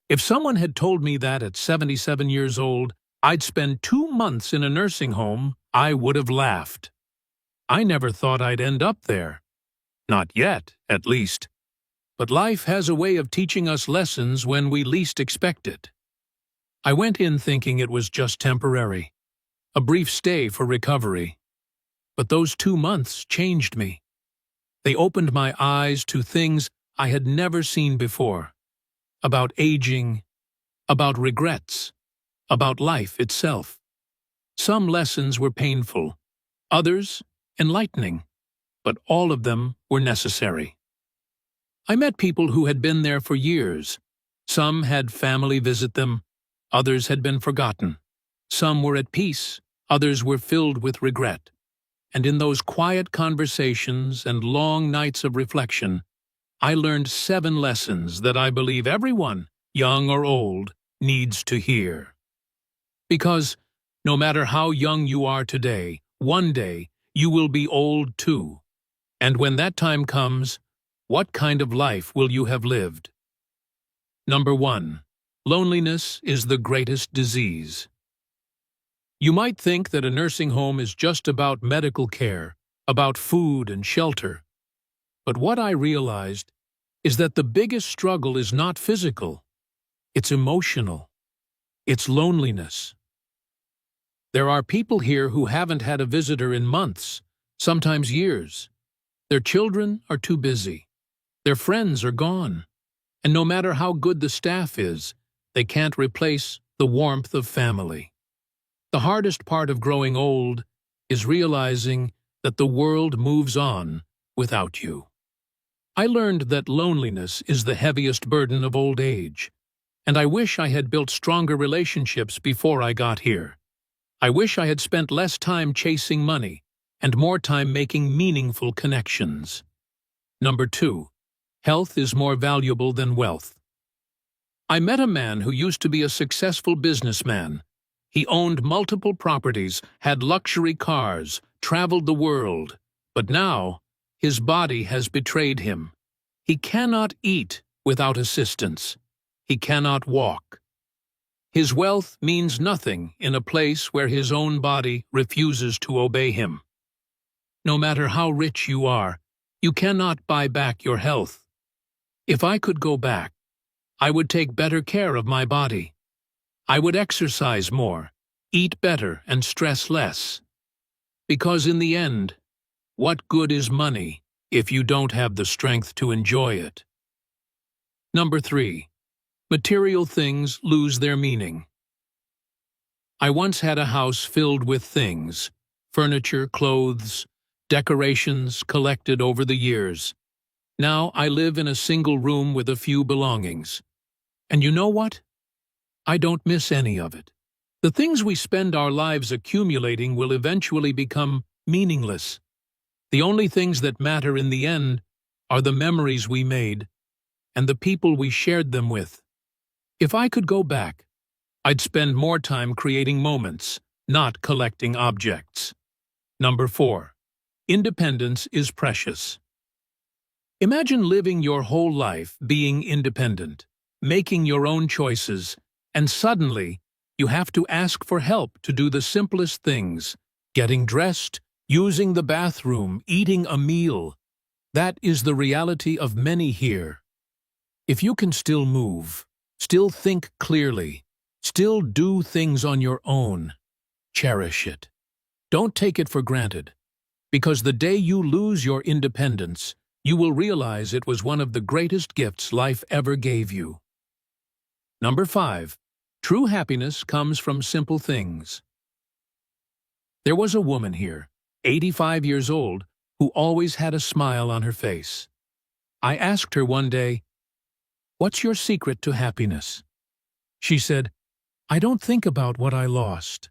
If someone had told me that at 77 years old, I'd spend 2 months in a nursing home, I would have laughed. I never thought I'd end up there. Not yet, at least. But life has a way of teaching us lessons when we least expect it. I went in thinking it was just temporary, a brief stay for recovery. But those 2 months changed me. They opened my eyes to things I had never seen before. About aging, about regrets, about life itself. Some lessons were painful, others enlightening, but all of them were necessary. I met people who had been there for years. Some had family visit them, others had been forgotten. Some were at peace, others were filled with regret. And in those quiet conversations and long nights of reflection, I learned 7 lessons that I believe everyone, young or old, needs to hear. Because no matter how young you are today, one day you will be old too. And when that time comes, what kind of life will you have lived? Number 1. Loneliness is the greatest disease. You might think that a nursing home is just about medical care, about food and shelter. But what I realized is that the biggest struggle is not physical, it's emotional. It's loneliness. There are people here who haven't had a visitor in months, sometimes years. Their children are too busy. Their friends are gone. And no matter how good the staff is, they can't replace the warmth of family. The hardest part of growing old is realizing that the world moves on without you. I learned that loneliness is the heaviest burden of old age, and I wish I had built stronger relationships before I got here. I wish I had spent less time chasing money and more time making meaningful connections. Number 2. Health is more valuable than wealth. I met a man who used to be a successful businessman. He owned multiple properties, had luxury cars, traveled the world, but now his body has betrayed him. He cannot eat without assistance. He cannot walk. His wealth means nothing in a place where his own body refuses to obey him. No matter how rich you are, you cannot buy back your health. If I could go back, I would take better care of my body. I would exercise more, eat better, and stress less. Because in the end, what good is money if you don't have the strength to enjoy it? Number 3. Material things lose their meaning. I once had a house filled with things, furniture, clothes, decorations collected over the years. Now I live in a single room with a few belongings. And you know what? I don't miss any of it. The things we spend our lives accumulating will eventually become meaningless. The only things that matter in the end are the memories we made and the people we shared them with. If I could go back, I'd spend more time creating moments, not collecting objects. Number 4. Independence is precious. Imagine living your whole life being independent, making your own choices, and suddenly you have to ask for help to do the simplest things, getting dressed, using the bathroom, eating a meal. That is the reality of many here. If you can still move, still think clearly, still do things on your own, cherish it. Don't take it for granted, because the day you lose your independence, you will realize it was one of the greatest gifts life ever gave you. Number 5. True happiness comes from simple things. There was a woman here, 85 years old, who always had a smile on her face. I asked her one day, "What's your secret to happiness?" She said, "I don't think about what I lost.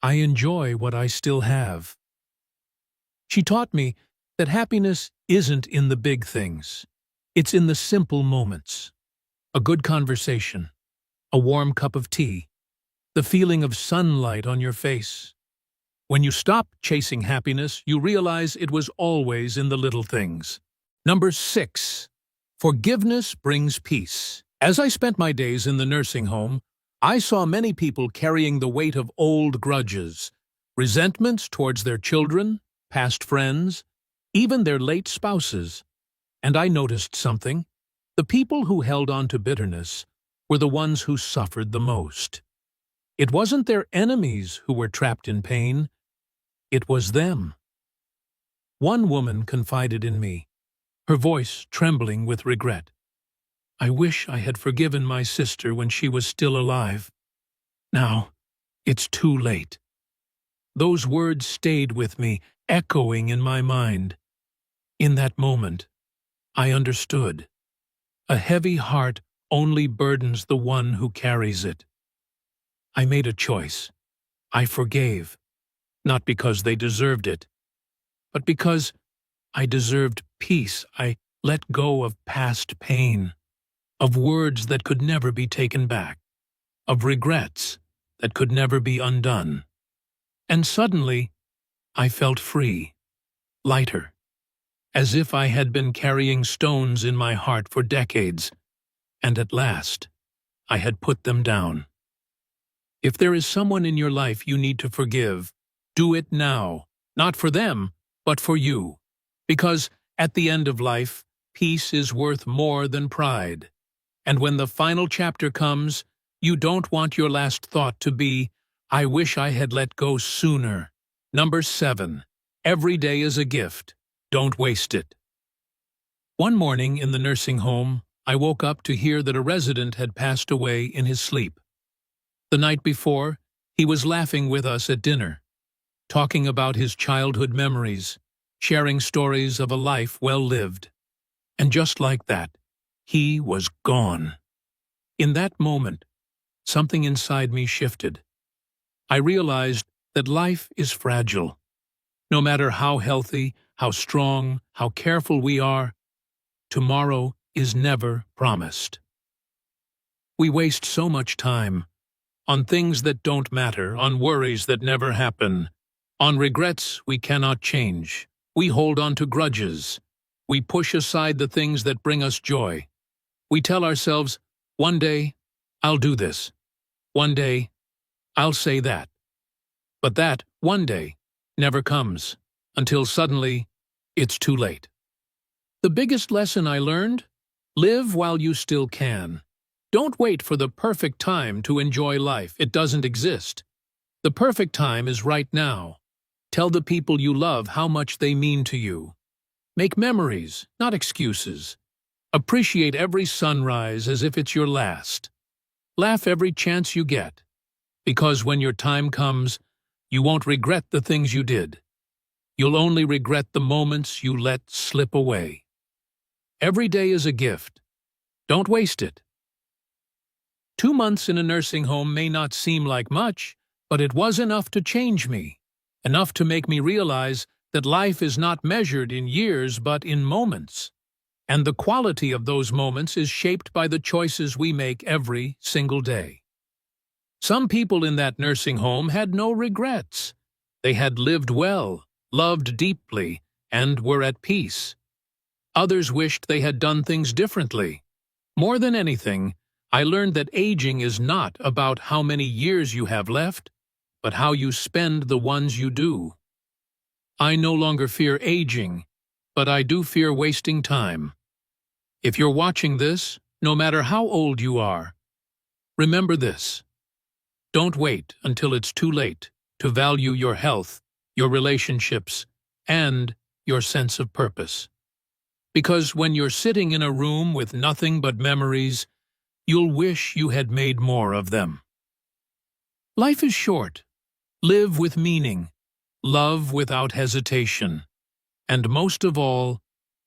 I enjoy what I still have." She taught me that happiness isn't in the big things. It's in the simple moments. A good conversation, a warm cup of tea, the feeling of sunlight on your face. When you stop chasing happiness, you realize it was always in the little things. Number 6. Forgiveness brings peace. As I spent my days in the nursing home, I saw many people carrying the weight of old grudges, resentments towards their children, past friends, even their late spouses. And I noticed something. The people who held on to bitterness were the ones who suffered the most. It wasn't their enemies who were trapped in pain. It was them. One woman confided in me, her voice trembling with regret. "I wish I had forgiven my sister when she was still alive. Now, it's too late." Those words stayed with me, echoing in my mind. In that moment, I understood. A heavy heart only burdens the one who carries it. I made a choice. I forgave, not because they deserved it, but because I deserved peace. I let go of past pain, of words that could never be taken back, of regrets that could never be undone. And suddenly, I felt free, lighter, as if I had been carrying stones in my heart for decades, and at last, I had put them down. If there is someone in your life you need to forgive, do it now, not for them, but for you. Because at the end of life, peace is worth more than pride. And when the final chapter comes, you don't want your last thought to be, "I wish I had let go sooner." Number 7. Every day is a gift. Don't waste it. One morning in the nursing home, I woke up to hear that a resident had passed away in his sleep. The night before, he was laughing with us at dinner, talking about his childhood memories, sharing stories of a life well lived. And just like that, he was gone. In that moment, something inside me shifted. I realized that life is fragile. No matter how healthy, how strong, how careful we are, tomorrow is never promised. We waste so much time on things that don't matter, on worries that never happen, on regrets we cannot change. We hold on to grudges. We push aside the things that bring us joy. We tell ourselves, "One day, I'll do this. One day, I'll say that." But that one day never comes, until suddenly, it's too late. The biggest lesson I learned? Live while you still can. Don't wait for the perfect time to enjoy life. It doesn't exist. The perfect time is right now. Tell the people you love how much they mean to you. Make memories, not excuses. Appreciate every sunrise as if it's your last. Laugh every chance you get, because when your time comes, you won't regret the things you did. You'll only regret the moments you let slip away. Every day is a gift. Don't waste it. 2 months in a nursing home may not seem like much, but it was enough to change me, enough to make me realize that life is not measured in years but in moments. And the quality of those moments is shaped by the choices we make every single day. Some people in that nursing home had no regrets. They had lived well, loved deeply, and were at peace. Others wished they had done things differently. More than anything, I learned that aging is not about how many years you have left, but how you spend the ones you do. I no longer fear aging, but I do fear wasting time. If you're watching this, no matter how old you are, remember this. Don't wait until it's too late to value your health, your relationships, and your sense of purpose. Because when you're sitting in a room with nothing but memories, you'll wish you had made more of them. Life is short. Live with meaning. Love without hesitation. And most of all,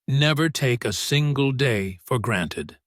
never take a single day for granted.